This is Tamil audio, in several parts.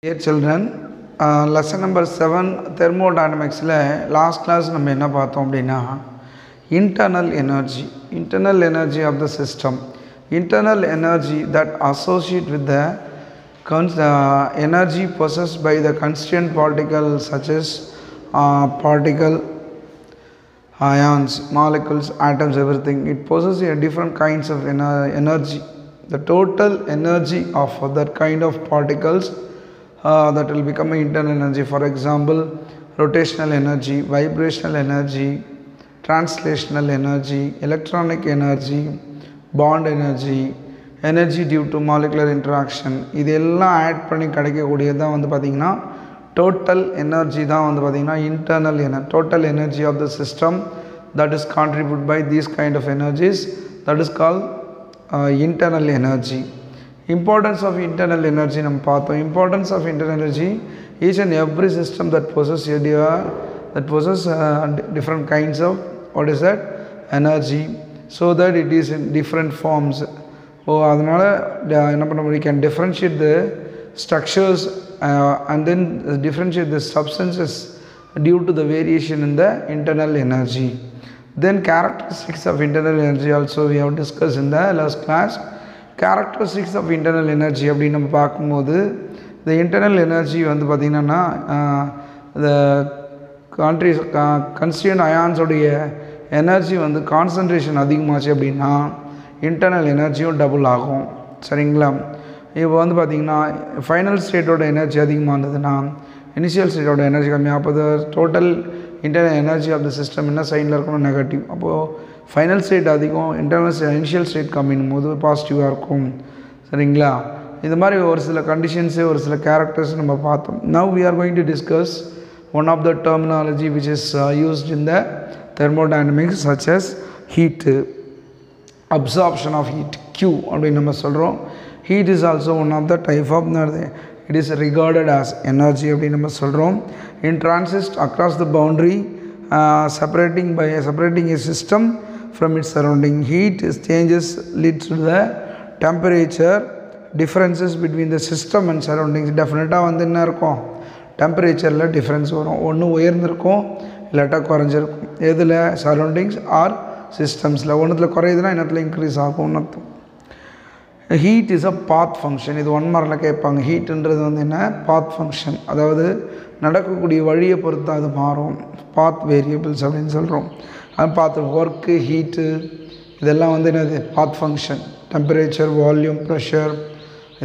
Dear children, lesson number 7 thermodynamics last class நம்ம என்ன பார்த்தோம் அப்படின்னா internal energy of the system, internal energy that associate with the energy possessed by the constituent particles such as particle, ions, molecules, atoms, everything. It possesses a different kinds of energy. The total energy of that kind of particles that will become internal energy. For example, rotational energy, vibrational energy, translational energy, electronic energy, bond energy, energy due to molecular interaction. இதெல்லாம் ஆட் பண்ணி கிடைக்கக்கூடியது தான் வந்து பார்த்திங்கன்னா total energy தான் வந்து பார்த்திங்கன்னா internal energy, total energy of the system that is contributed by these kind of energies, that is called internal energy. Importance of internal energy நம்ம பார்த்தோம். Importance of internal energy, each and every system that possesses different kinds of what is that energy, so that it is in different forms. அதனால என்ன பண்ண முடியும், we can differentiate the structures and then differentiate the substances due to the variation in the internal energy. Then characteristics of internal energy also we have discussed in the last class. Characteristics of internal energy அப்படின்னு நம்ம பார்க்கும்போது the internal energy வந்து பார்த்திங்கன்னா the constituent ions உடைய எனர்ஜி வந்து கான்சன்ட்ரேஷன் அதிகமாச்சு அப்படின்னா இன்டர்னல் எனர்ஜியும் டபுள் ஆகும். சரிங்களா? இப்போ வந்து பார்த்திங்கன்னா ஃபைனல் ஸ்டேட்டோட எனர்ஜி அதிகமானதுன்னா இனிஷியல் ஸ்டேட்டோட எனர்ஜி கம்மியாக, அப்போ total internal energy of the system என்ன சைனில் இருக்கணும், நெகட்டிவ். அப்போது ஃபைனல் ஸ்டேட் அதிகம், இனிஷியல் ஸ்டேட் கம்மின்னும் போது பாசிட்டிவாக இருக்கும். சரிங்களா? இது மாதிரி ஒரு சில கண்டிஷன்ஸு, ஒரு சில கேரக்டர்ஸ் நம்ம பார்த்தோம். Now we are going to discuss one of the terminology which is used in the thermodynamics, such as heat, absorption of heat, Q அப்படின்னு நம்ம சொல்கிறோம். Heat is also one of the type of, it is regarded as energy அப்படின்னு நம்ம சொல்கிறோம். It transits across the boundary, separating a system from its surrounding. Heat changes leads to the temperature differences between the system and surroundings. டெஃபினட்டாக வந்து என்ன இருக்கும், டெம்பரேச்சரில் டிஃப்ரென்ஸ் வரும். ஒன்று உயர்ந்திருக்கும், இல்லாட்டா குறைஞ்சிருக்கும். எதில், சரௌண்டிங்ஸ் ஆர் சிஸ்டம்ஸில். ஒன்றுத்தில் குறையுதுன்னா இன்னத்தில் இன்க்ரீஸ் ஆகும்னு அர்த்தம். Heat is a path function. இது 1 மார்க்கில் கேட்பாங்க. ஹீட்டுன்றது வந்து என்ன, பாத் ஃபங்க்ஷன். அதாவது நடக்கக்கூடிய வழியை பொறுத்து அது மாறும். பாத் வேரியபிள்ஸ் அப்படின்னு சொல்கிறோம். அது பார்த்து ஒர்க்கு, ஹீட்டு இதெல்லாம் வந்து என்னது, பாத் ஃபங்க்ஷன். டெம்பரேச்சர், வால்யூம், ப்ரெஷர்,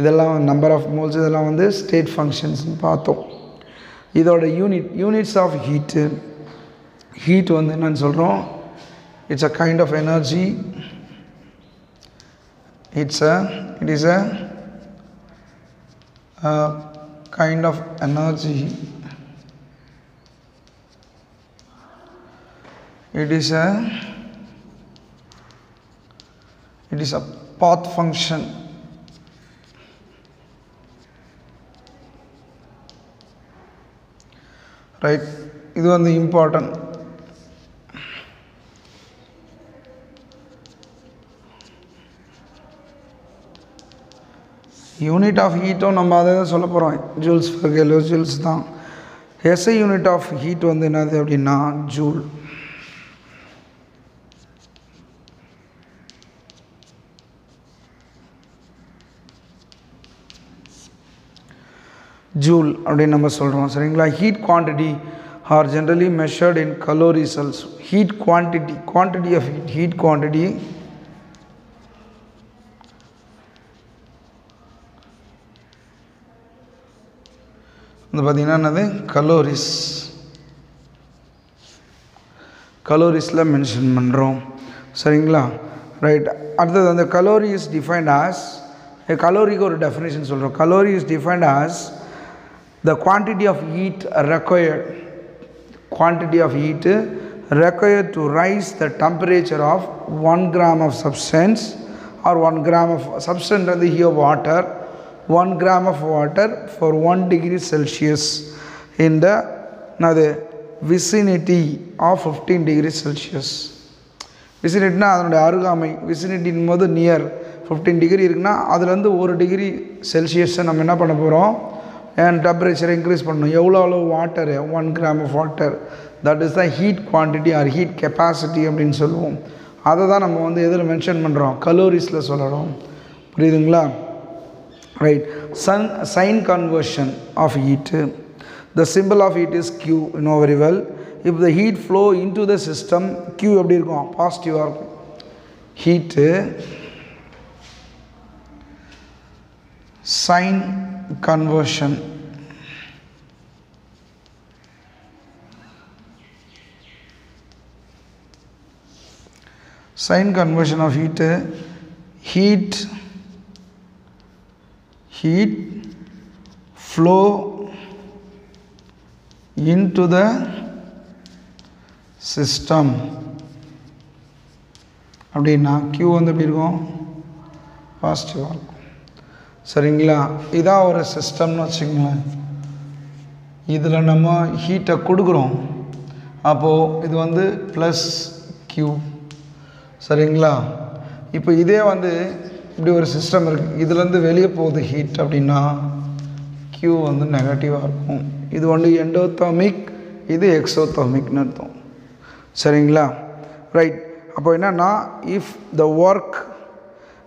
இதெல்லாம் நம்பர் ஆஃப் மோல்ஸ், இதெல்லாம் வந்து ஸ்டேட் ஃபங்க்ஷன்ஸ்னு பார்த்தோம். இதோட யூனிட்ஸ் ஆஃப் ஹீட்டு. ஹீட் வந்து என்னன்னு சொல்கிறோம், it's a kind of energy. It is a kind of energy. It is a path function. Right? இது வந்து important. யூனிட் ஆஃப் ஹீட்டும் நம்ம அதை தான் சொல்ல போகிறோம், ஜூல்ஸ் per கிலோ ஜூல்ஸ் தான். எஸ்ஐ யூனிட் ஆஃப் ஹீட் வந்து என்னது அப்படின்னா ஜூல். ஜூல் அப்படின்னு நம்ம சொல்கிறோம். சரிங்களா? Heat quantity are generally measured in calories also. Heat quantity of heat quantity வந்து பார்த்திங்கன்னா என்னது, கலோரிஸில் மென்ஷன் பண்ணுறோம். சரிங்களா? ரைட். அடுத்தது அந்த கலோரி இஸ் டிஃபைன்ட் ஆஸ், கலோரிக்கு ஒரு டெஃபினேஷன் சொல்கிறோம். Calorie is defined as the quantity of heat required to rise the temperature of 1 gram of substance or 1 gram of substance and here water, 1 gram of water for 1 degree Celsius in the vicinity of 15 degrees Celsius. விசினிட்டினா அதனுடைய அருகாமை. விசினிட்டின் போது நியர் 15 டிகிரி இருக்குன்னா அதுலேருந்து 1 டிகிரி செல்சியஸை நம்ம என்ன பண்ண போகிறோம், and temperature increase பண்ணணும். எவ்வளோ அளவு water 1 gram of water, that is the heat quantity or heat capacity அப்படின்னு சொல்லுவோம். அதை தான் நம்ம வந்து எதில் மென்ஷன் பண்ணுறோம், கலோரிஸில் சொல்லணும். புரியுதுங்களா? Right. Sign conversion of heat. The symbol of heat is Q, you know very well. If the heat flow into the system, Q எப்படி இருக்கும், பாசிட்டிவாக இருக்கும். Heat sign conversion. Sign conversion of heat flow into the system அப்படின்னா Q வந்து எப்படி இருக்கும், பாசிட்டிவாக இருக்கும். சரிங்களா? இதான் ஒரு சிஸ்டம்னு வச்சுக்கோங்களேன். இதில் நம்ம ஹீட்டை கொடுக்குறோம், அப்போது இது வந்து ப்ளஸ் Q. சரிங்களா? இப்போ இதே வந்து இப்படி ஒரு சிஸ்டம் இருக்குது, இதுலேருந்து வெளியே போகுது ஹீட் அப்படின்னா Q வந்து நெகட்டிவாக இருக்கும். இது வந்து எண்டோதர்மிக், இது எக்ஸோதர்மிக்னு அர்த்தம். சரிங்களா? ரைட். அப்போ என்னன்னா, இஃப் த ஒர்க்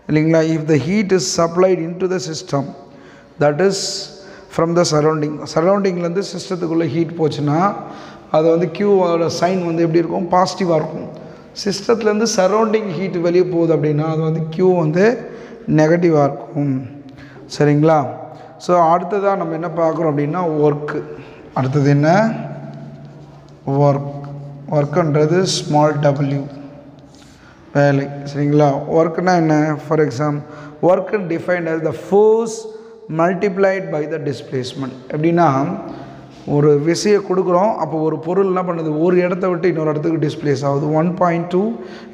இல்லைங்களா, if the heat is supplied into the system, that is from the சரௌண்டிங்லேருந்து சிஸ்டத்துக்குள்ளே ஹீட் போச்சுன்னா அது வந்து Qவோட சைன் வந்து எப்படி இருக்கும், பாசிட்டிவாக இருக்கும். சிஸ்டத்துலேருந்து சரௌண்டிங் ஹீட் வெளியே போகுது அப்படின்னா அது வந்து Q வந்து நெகட்டிவாக இருக்கும். சரிங்களா? ஸோ அடுத்ததாக நம்ம என்ன பார்க்குறோம் அப்படின்னா ஒர்க்கு. அடுத்தது என்ன, ஒர்க்குன்றது ஸ்மால் w, வேலை. சரிங்களா? ஒர்க்குனா என்ன, for example work defined as the force multiplied by the displacement. எப்படின்னா ஒரு விசையை கொடுக்குறோம், அப்போ ஒரு பொருள் என்ன பண்ணுது, ஒரு இடத்த விட்டு இன்னொரு இடத்துக்கு டிஸ்பிளேஸ் ஆகுது. 1.2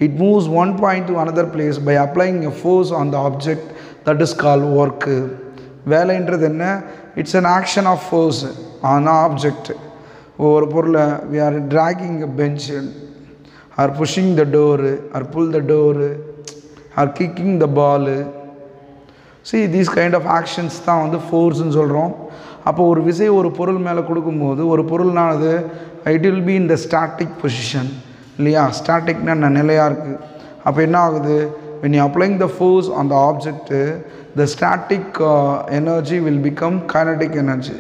it moves 1.2 another place by applying a force on the object, that is called work. வேலைன்றது என்ன, it's an action of force on an object. ஒரு பொருளை we are dragging a bench or pushing the door or pull the door or kicking the ball. See, these kind of actions தான் வந்து ஃபோர்ஸ்ன்னு சொல்கிறோம். அப்போ ஒரு விசை ஒரு பொருள் மேலே கொடுக்கும்போது ஒரு பொருள்னானது it will be in the static position இல்லையா. ஸ்டாட்டிக்னா நிலையாக இருக்குது. அப்போ என்ன ஆகுது, when you applying the force on the object, the static energy will become kinetic energy.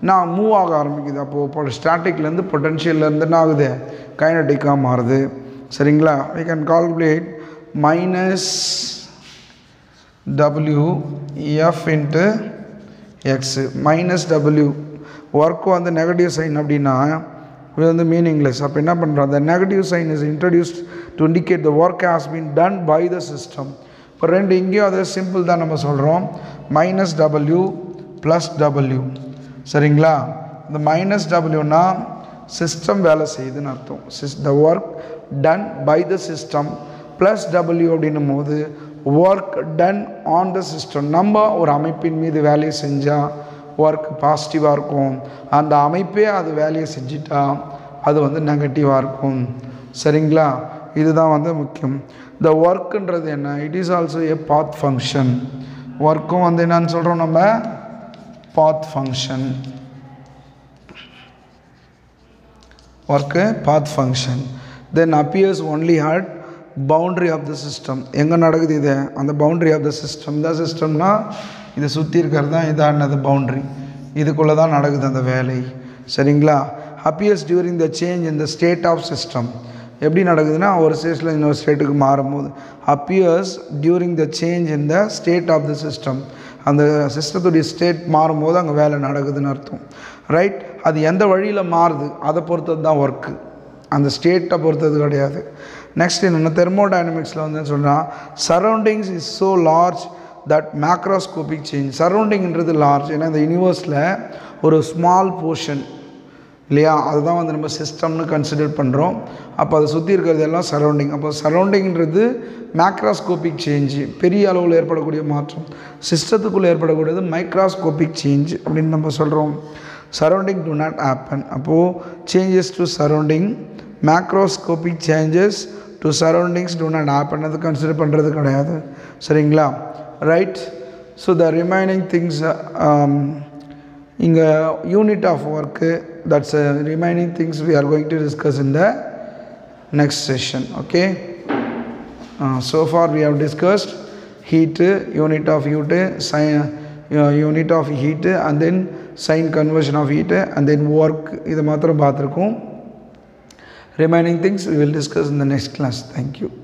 நான் மூவ் ஆக ஆரம்பிக்குது. அப்போது ஸ்டாட்டிக்லேருந்து பொட்டன்ஷியல்லேருந்து என்ன ஆகுது, கைனடிக்காக மாறுது. சரிங்களா? we can calculate minus W F into X. Minus W work வந்து நெகட்டிவ் சைன் அப்படின்னா இது வந்து மீனிங்லெஸ். அப்போ என்ன பண்ணுறோம், the negative sign is introduced to indicate the work has been done by the system. இப்போ ரெண்டு இங்கேயும் அது சிம்பிள் தான் நம்ம சொல்கிறோம், மைனஸ் W ப்ளஸ் W. சரிங்களா? இந்த மைனஸ் Wனா சிஸ்டம் வேலை செய்யுதுன்னு அர்த்தம். The work done by the system plus W அப்படின்னும் போது work done on the system. நம்ம ஒரு அமைப்பின் மீது வேலையை செஞ்சால் ஒர்க் பாசிட்டிவாக இருக்கும், அந்த அமைப்பே அது வேலையை செஞ்சிட்டா அது வந்து நெகட்டிவாக இருக்கும். சரிங்களா? இதுதான் வந்து முக்கியம். இந்த ஒர்க்குன்றது என்ன, it is also a path function. ஒர்க்கும் வந்து என்னன்னு சொல்கிறோம் நம்ம, path function. Work path function. Then appears only at boundary of the system. எங்கே நடக்குது இது, அந்த பவுண்ட்ரி ஆஃப் த சிஸ்டம். இந்த சிஸ்டம்னா இதை சுற்றி இருக்கிறது தான் இதானது பவுண்ட்ரி, இதுக்குள்ளே தான் நடக்குது அந்த வேலை. சரிங்களா? Appears during the change in the state of system. எப்படி நடக்குதுன்னா ஒரு ஸ்டேட்டில் இன்னொரு ஸ்டேட்டுக்கு மாறும்போது appears during the change in the state of the system. அந்த சிஸ்டத்துடைய ஸ்டேட் மாறும்போது அங்கே வேலை நடக்குதுன்னு அர்த்தம். ரைட்? அது எந்த வழியில் மாறுது அதை பொறுத்தது தான் ஒர்க்கு, அந்த ஸ்டேட்டை பொறுத்தது கிடையாது. நெக்ஸ்ட் என்னென்னா தெர்மோடைனமிக்ஸில் வந்து சொன்னால் surroundings is so large that macroscopic change. சரௌண்டிங்கிறது லார்ஜ், ஏன்னா இந்த யூனிவர்ஸில் ஒரு ஸ்மால் போர்ஷன் இல்லையா, அதுதான் வந்து நம்ம சிஸ்டம்னு கன்சிடர் பண்ணுறோம். அப்போ அதை சுற்றி இருக்கிறது எல்லாம் சரௌண்டிங். அப்போ சரௌண்டிங்கிறது மேக்ரோஸ்கோபிக் சேஞ்சு, பெரிய அளவில் ஏற்படக்கூடிய மாற்றம். சிஸ்டத்துக்குள்ளே ஏற்படக்கூடியது மைக்ரோஸ்கோபிக் சேஞ்ச் அப்படின்னு நம்ம சொல்கிறோம். Surrounding do not happen. அப்போது changes to surrounding, macroscopic changes to surroundings do not happen, அது கன்சிடர் பண்ணுறது கிடையாது. சரிங்களா? Right? So the remaining things இங்கே unit of work that's remaining things we are going to discuss in the next session. Okay, so far we have discussed heat, unit of heat, unit of heat, and then sign conversion of heat, and then work. இது மாத்திரம் பார்த்துருக்கோம். Remaining things we will discuss in the next class. Thank you.